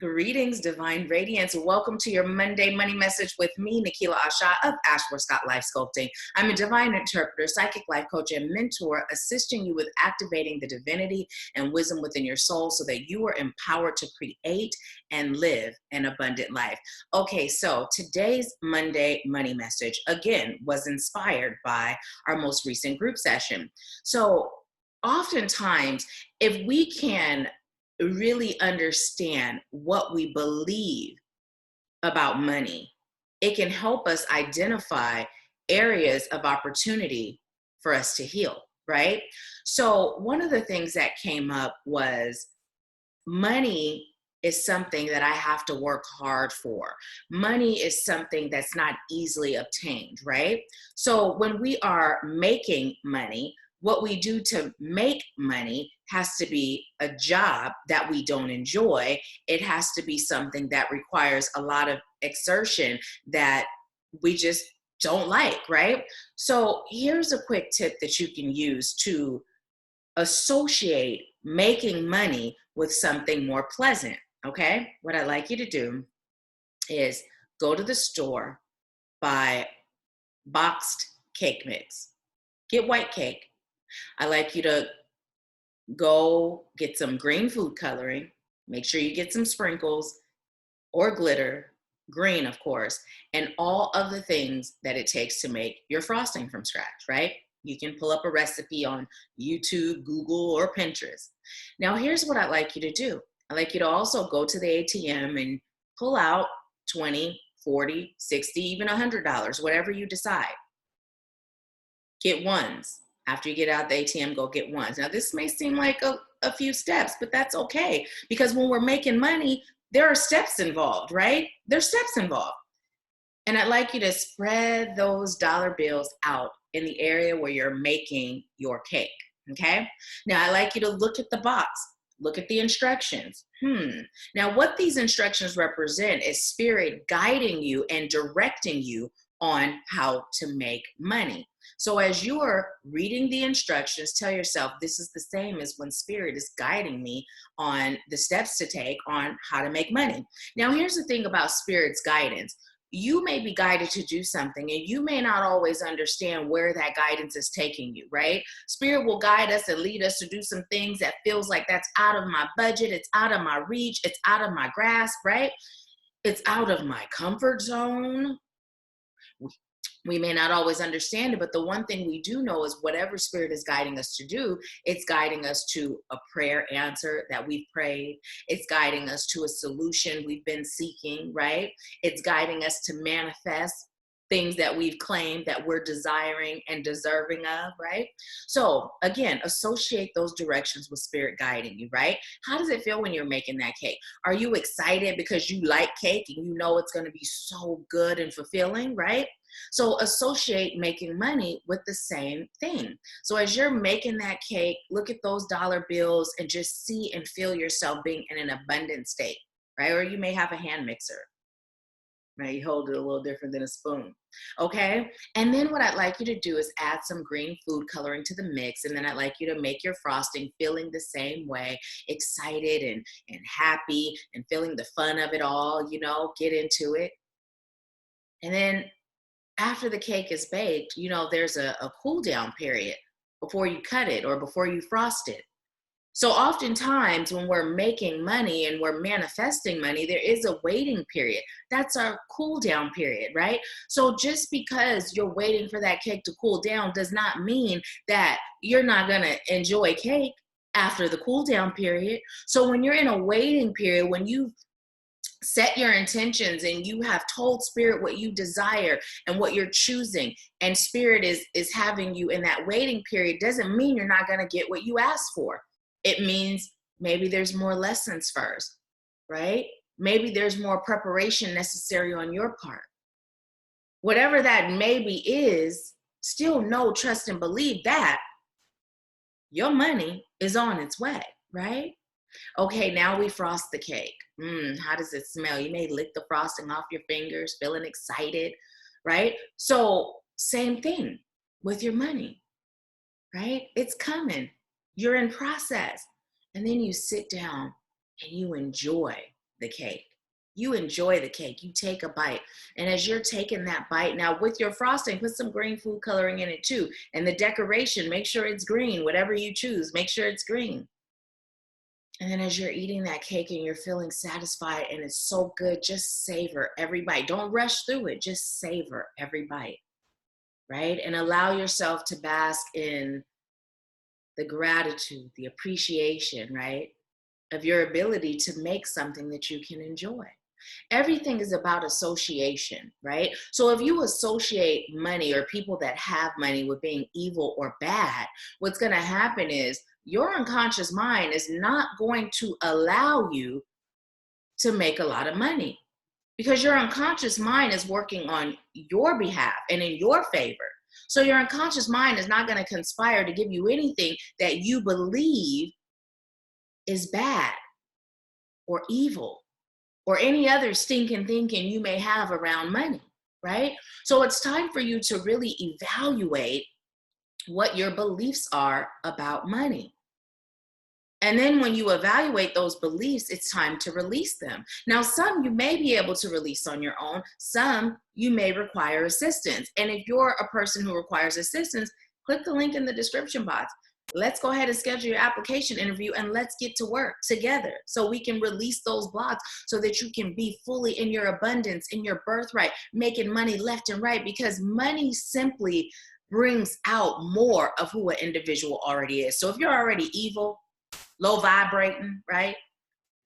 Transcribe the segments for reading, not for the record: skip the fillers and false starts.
Greetings, Divine Radiance. Welcome to your Monday Money Message with me, Nahkila Isha of AshworthScott Life Sculpting. I'm a divine interpreter, psychic life coach, and mentor, assisting you with activating the divinity and wisdom within your soul so that you are empowered to create and live an abundant life. Okay, so today's Monday Money Message, again, was inspired by our most recent group session. So oftentimes, if we can really understand what we believe about money, it can help us identify areas of opportunity for us to heal, right? So one of the things that came up was money is something that I have to work hard for. Money is something that's not easily obtained, right? So when we are making money, what we do to make money has to be a job that we don't enjoy. It has to be something that requires a lot of exertion that we just don't like, right? So here's a quick tip that you can use to associate making money with something more pleasant, okay? What I'd like you to do is go to the store, buy boxed cake mix, get white cake. I like you to go get some green food coloring. Make sure you get some sprinkles or glitter, green, of course, and all of the things that it takes to make your frosting from scratch, right? You can pull up a recipe on YouTube, Google, or Pinterest. Now, here's what I'd like you to do. I'd like you to also go to the ATM and pull out 20, 40, 60, even $100, whatever you decide. Get ones. After you get out the ATM, go get ones. Now, this may seem like a few steps, but that's okay. Because when we're making money, there are steps involved, right? There's steps involved. And I'd like you to spread those dollar bills out in the area where you're making your cake, okay? Now, I'd like you to look at the box. Look at the instructions. Now, what these instructions represent is spirit guiding you and directing you on how to make money. So as you're reading the instructions, tell yourself this is the same as when spirit is guiding me on the steps to take on how to make money. Now, here's the thing about spirit's guidance. You may be guided to do something and you may not always understand where that guidance is taking you, right? Spirit will guide us and lead us to do some things that feels like that's out of my budget, it's out of my reach, it's out of my grasp, right? It's out of my comfort zone. We may not always understand it, but the one thing we do know is whatever spirit is guiding us to do, it's guiding us to a prayer answer that we've prayed. It's guiding us to a solution we've been seeking, right? It's guiding us to manifest things that we've claimed that we're desiring and deserving of, right? So again, associate those directions with spirit guiding you, right? How does it feel when you're making that cake? Are you excited because you like cake and you know it's going to be so good and fulfilling, right? So associate making money with the same thing. So as you're making that cake, look at those dollar bills and just see and feel yourself being in an abundant state, right? Or you may have a hand mixer, right? You hold it a little different than a spoon, okay? And then what I'd like you to do is add some green food coloring to the mix. And then I'd like you to make your frosting feeling the same way, excited and happy and feeling the fun of it all, you know, get into it. And then after the cake is baked, you know, there's a cool down period before you cut it or before you frost it. So oftentimes when we're making money and we're manifesting money, there is a waiting period. That's our cool down period, right? So just because you're waiting for that cake to cool down does not mean that you're not going to enjoy cake after the cool down period. So when you're in a waiting period, when you've set your intentions and you have told spirit what you desire and what you're choosing, and spirit is having you in that waiting period, doesn't mean you're not going to get what you asked for. It means maybe there's more lessons first, right? Maybe there's more preparation necessary on your part. Whatever that maybe is, still know, trust, and believe that your money is on its way, right? Okay, now we frost the cake. How does it smell? You may lick the frosting off your fingers, feeling excited, right? So same thing with your money, right? It's coming. You're in process. And then you sit down and you enjoy the cake. You enjoy the cake. You take a bite. And as you're taking that bite, now with your frosting, put some green food coloring in it too. And the decoration, make sure it's green. Whatever you choose, make sure it's green. And then as you're eating that cake and you're feeling satisfied and it's so good, just savor every bite. Don't rush through it. Just savor every bite, right? And allow yourself to bask in the gratitude, the appreciation, right, of your ability to make something that you can enjoy. Everything is about association, right? So if you associate money or people that have money with being evil or bad, what's going to happen is your unconscious mind is not going to allow you to make a lot of money because your unconscious mind is working on your behalf and in your favor. So your unconscious mind is not going to conspire to give you anything that you believe is bad or evil or any other stinking thinking you may have around money, right? So it's time for you to really evaluate what your beliefs are about money. And then when you evaluate those beliefs, it's time to release them. Now, some you may be able to release on your own. Some you may require assistance. And if you're a person who requires assistance, click the link in the description box. Let's go ahead and schedule your application interview and let's get to work together so we can release those blocks so that you can be fully in your abundance, in your birthright, making money left and right, because money simply brings out more of who an individual already is. So if you're already evil, low vibrating, right,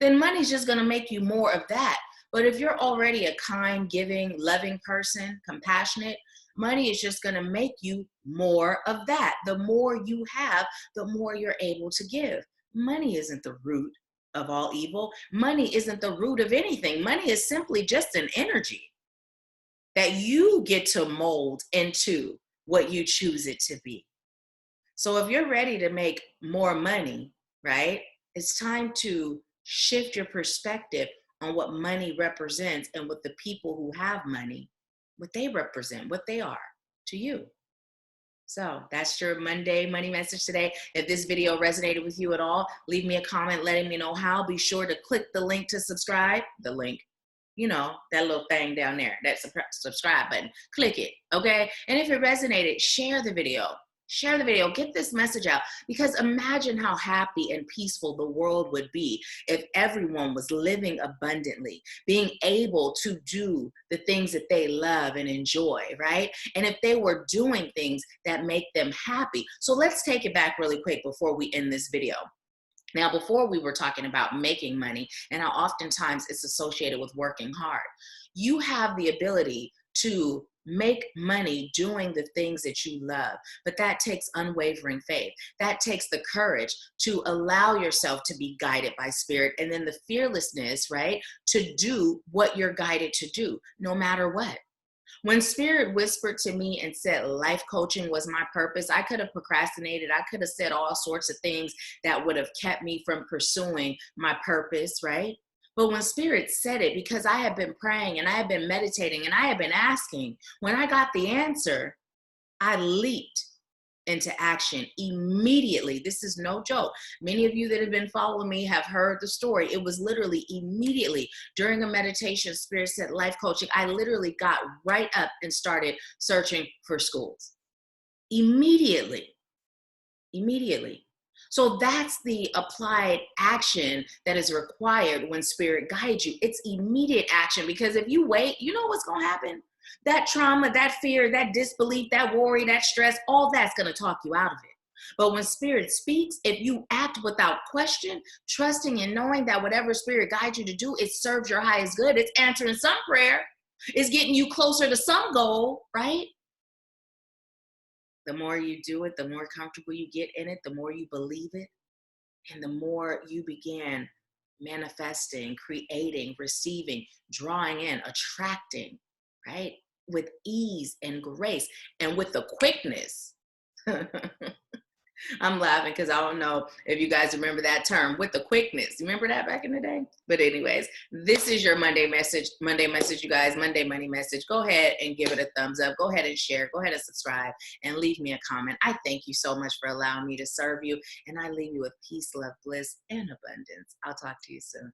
then money's just going to make you more of that. But if you're already a kind, giving, loving person, compassionate, money is just going to make you more of that. The more you have, the more you're able to give. Money isn't the root of all evil. Money isn't the root of anything. Money is simply just an energy that you get to mold into what you choose it to be. So if you're ready to make more money, right, it's time to shift your perspective on what money represents and what the people who have money, what they represent, what they are to you. So that's your Monday money message today. If this video resonated with you at all, leave me a comment letting me know how. Be sure to click the link to subscribe. The link, you know, that little thing down there, that subscribe button. Click it, okay? And if it resonated, share the video. Share the video, get this message out, because imagine how happy and peaceful the world would be if everyone was living abundantly, being able to do the things that they love and enjoy, right? And if they were doing things that make them happy. So let's take it back really quick before we end this video. Now, before we were talking about making money and how oftentimes it's associated with working hard. You have the ability to make money doing the things that you love, but that takes unwavering faith. That takes the courage to allow yourself to be guided by spirit, and then the fearlessness, right, to do what you're guided to do, no matter what. When spirit whispered to me and said life coaching was my purpose, I could have procrastinated. I could have said all sorts of things that would have kept me from pursuing my purpose, right? But when spirit said it, because I had been praying and I had been meditating and I had been asking, when I got the answer, I leaped into action immediately. This is no joke. Many of you that have been following me have heard the story. It was literally immediately during a meditation, spirit said life coaching. I literally got right up and started searching for schools. Immediately. So that's the applied action that is required when spirit guides you. It's immediate action, because if you wait, you know what's going to happen? That trauma, that fear, that disbelief, that worry, that stress, all that's going to talk you out of it. But when spirit speaks, if you act without question, trusting and knowing that whatever spirit guides you to do, it serves your highest good. It's answering some prayer. It's getting you closer to some goal, right? The more you do it, the more comfortable you get in it, the more you believe it, and the more you begin manifesting, creating, receiving, drawing in, attracting, right? With ease and grace and with the quickness. I'm laughing because I don't know if you guys remember that term, with the quickness. You remember that back in the day? But anyways, this is your Monday message, you guys, Monday money message. Go ahead and give it a thumbs up. Go ahead and share. Go ahead and subscribe and leave me a comment. I thank you so much for allowing me to serve you. And I leave you with peace, love, bliss, and abundance. I'll talk to you soon.